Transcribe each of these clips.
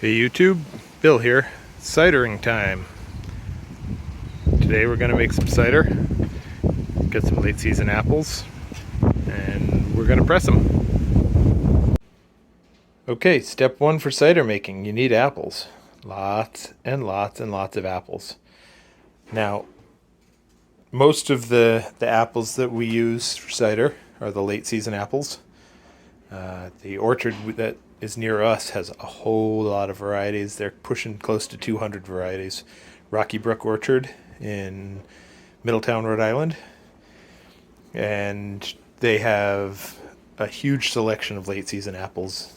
Hey YouTube, Bill here. Cidering time. Today we're going to make some cider, get some late season apples, and we're going to press them. Okay, step one for cider making, you need apples. Lots and lots and lots of apples. Now, most of the apples that we use for cider are the late season apples. The orchard that is near us has a whole lot of varieties. They're pushing close to 200 varieties. Rocky Brook Orchard in Middletown, Rhode Island. And they have a huge selection of late season apples.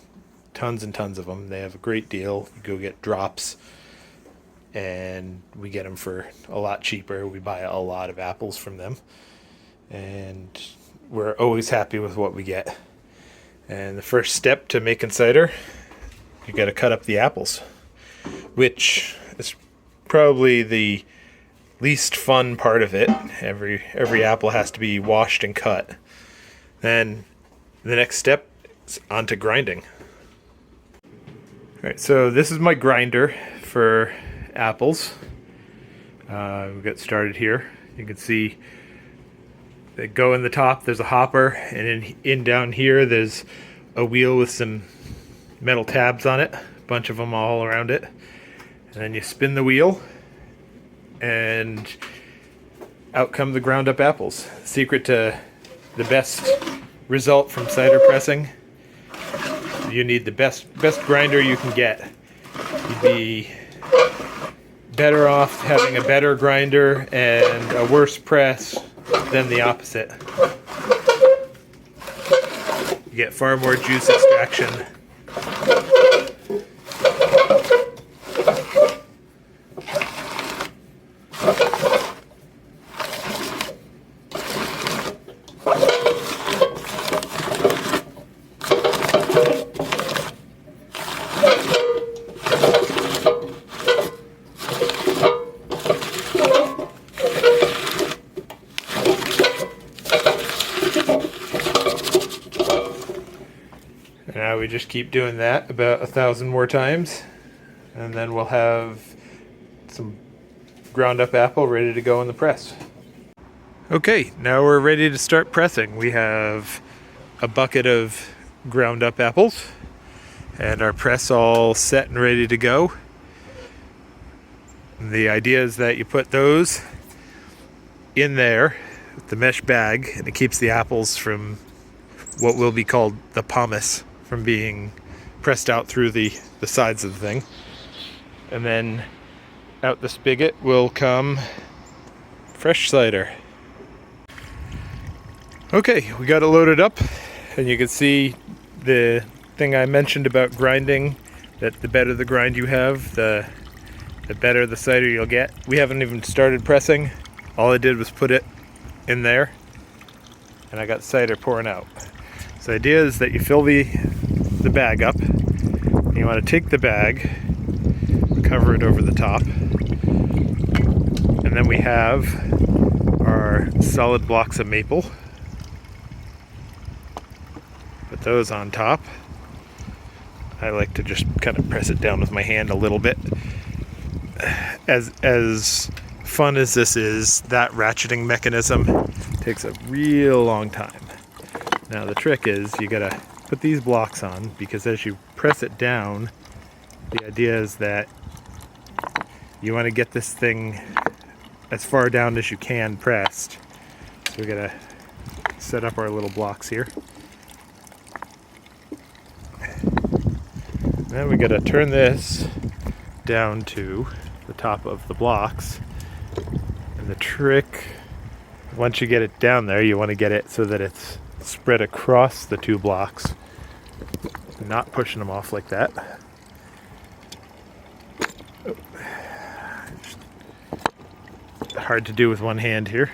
Tons and tons of them. They have a great deal. You go get drops and we get them for a lot cheaper. We buy a lot of apples from them. And we're always happy with what we get. And the first step to making cider, you got to cut up the apples, which is probably the least fun part of it. Every apple has to be washed and cut. Then the next step is onto grinding. All right, so this is my grinder for apples. We'll get started here. You can see they go in the top, there's a hopper, and in down here there's a wheel with some metal tabs on it, a bunch of them all around it. And then you spin the wheel and out come the ground up apples. Secret to the best result from cider pressing, you need the best grinder you can get. You'd be better off having a better grinder and a worse press than the opposite. You get far more juice extraction. Now we just keep doing that about 1,000 more times, and then we'll have some ground up apple ready to go in the press. Okay, now we're ready to start pressing. We have a bucket of ground up apples and our press all set and ready to go. And the idea is that you put those in there with the mesh bag, and it keeps the apples from what will be called the pomace from being pressed out through the sides of the thing. And then out the spigot will come fresh cider. Okay, we got it loaded up, and you can see the thing I mentioned about grinding, that the better the grind you have, the better the cider you'll get. We haven't even started pressing. All I did was put it in there, and I got cider pouring out. So the idea is that you fill the bag up, and you want to take the bag, cover it over the top, and then we have our solid blocks of maple. Put those on top. I like to just kind of press it down with my hand a little bit. As fun as this is, that ratcheting mechanism takes a real long time. Now the trick is you gotta put these blocks on, because as you press it down, the idea is that you want to get this thing as far down as you can pressed. So we gotta set up our little blocks here. Then we gotta turn this down to the top of the blocks. And the trick, once you get it down there, you want to get it so that it's spread across the two blocks, not pushing them off like that. Hard to do with one hand here.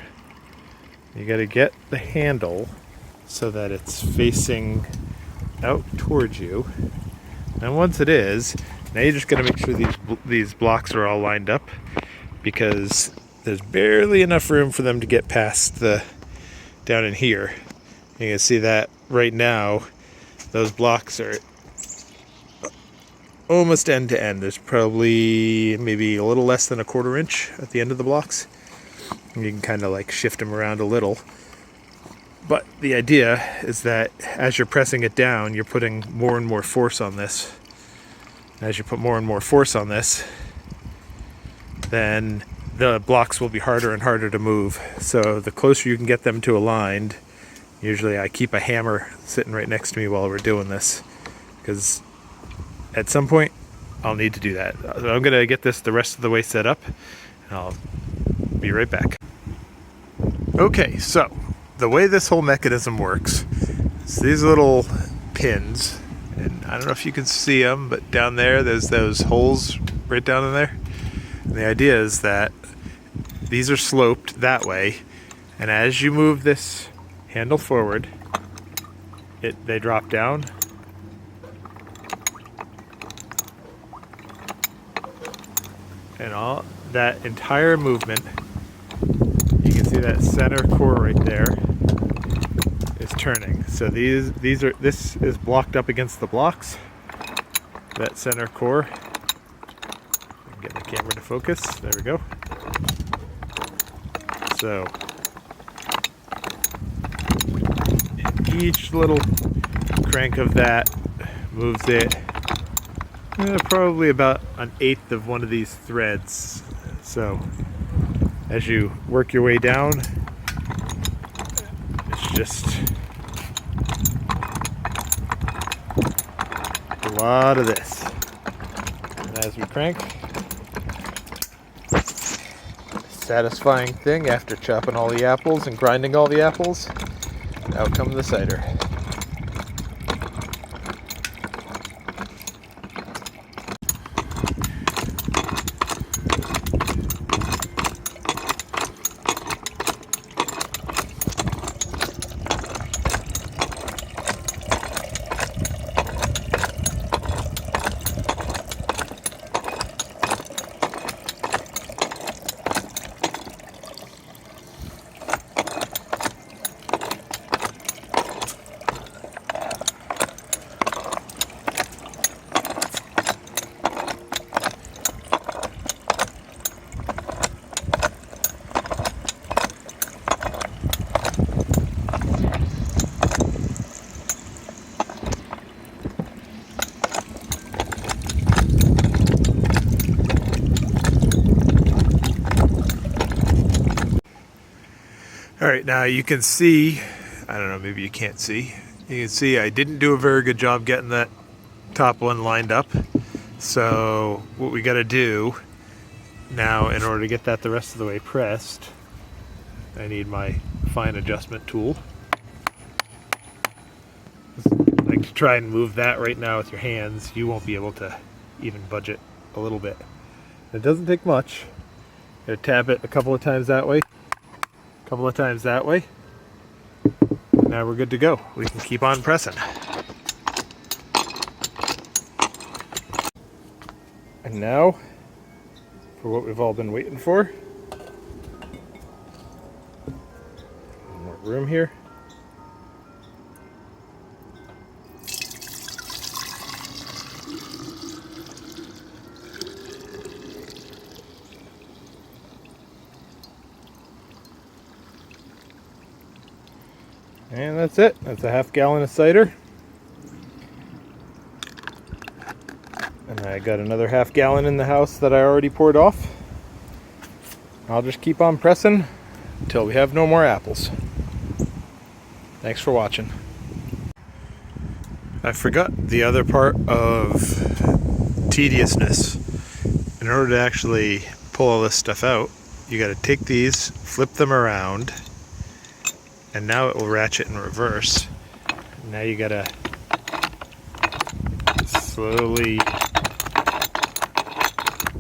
You got to get the handle so that it's facing out towards you. And once it is, now you just got to make sure these blocks are all lined up, because there's barely enough room for them to get past down in here. You can see that right now, those blocks are almost end to end. There's probably maybe a little less than a 1/4 inch at the end of the blocks. And you can kind of like shift them around a little. But the idea is that as you're pressing it down, you're putting more and more force on this. As you put more and more force on this, then the blocks will be harder and harder to move. So the closer you can get them to aligned, usually I keep a hammer sitting right next to me while we're doing this, because at some point I'll need to do that. So I'm going to get this the rest of the way set up, and I'll be right back. Okay, so the way this whole mechanism works is these little pins, and I don't know if you can see them, but down there's those holes right down in there. And the idea is that these are sloped that way, and as you move this handle forward, they drop down. And all that entire movement, you can see that center core right there is turning. So this is blocked up against the blocks, that center core. Get the camera to focus. There we go. So each little crank of that moves it probably about 1/8 of one of these threads. So as you work your way down, it's just a lot of this. And as we crank, satisfying thing after chopping all the apples and grinding all the apples, out comes the cider. Alright, now you can see, I don't know, maybe you can't see. You can see I didn't do a very good job getting that top one lined up. So what we got to do now, in order to get that the rest of the way pressed, I need my fine adjustment tool. Like to try and move that right now with your hands, you won't be able to even budge it a little bit. It doesn't take much. Gotta tap it a couple of times that way, a couple of times that way. Now we're good to go. We can keep on pressing. And now, for what we've all been waiting for. More room here. And that's it. That's a half gallon of cider. And I got another half gallon in the house that I already poured off. I'll just keep on pressing until we have no more apples. Thanks for watching. I forgot the other part of tediousness. In order to actually pull all this stuff out, you got to take these, flip them around, and now it will ratchet in reverse. Now you gotta slowly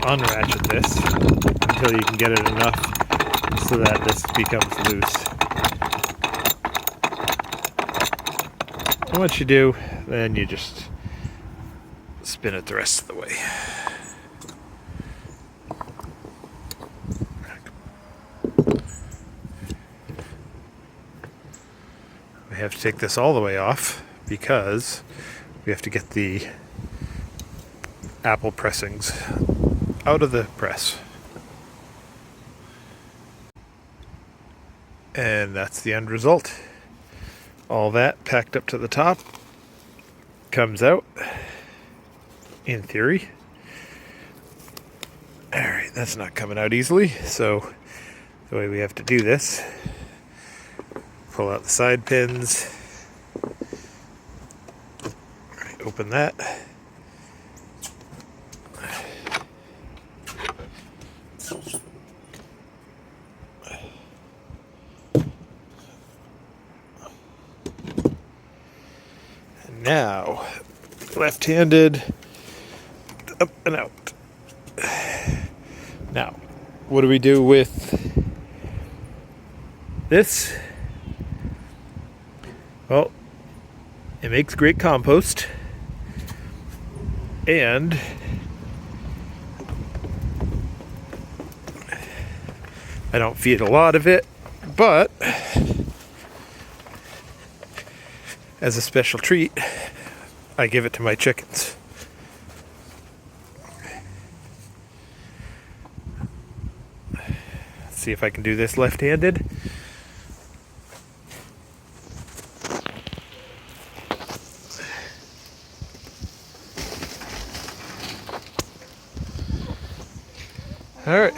unratchet this until you can get it enough so that this becomes loose. And once you do, then you just spin it the rest of the way. We have to take this all the way off because we have to get the apple pressings out of the press. And that's the end result. All that packed up to the top comes out, in theory. Alright, that's not coming out easily, so the way we have to do this, pull out the side pins, open that, and now left-handed, up and out. Now, what do we do with this? Well, it makes great compost, and I don't feed a lot of it, but as a special treat, I give it to my chickens. Let's see if I can do this left-handed. All right.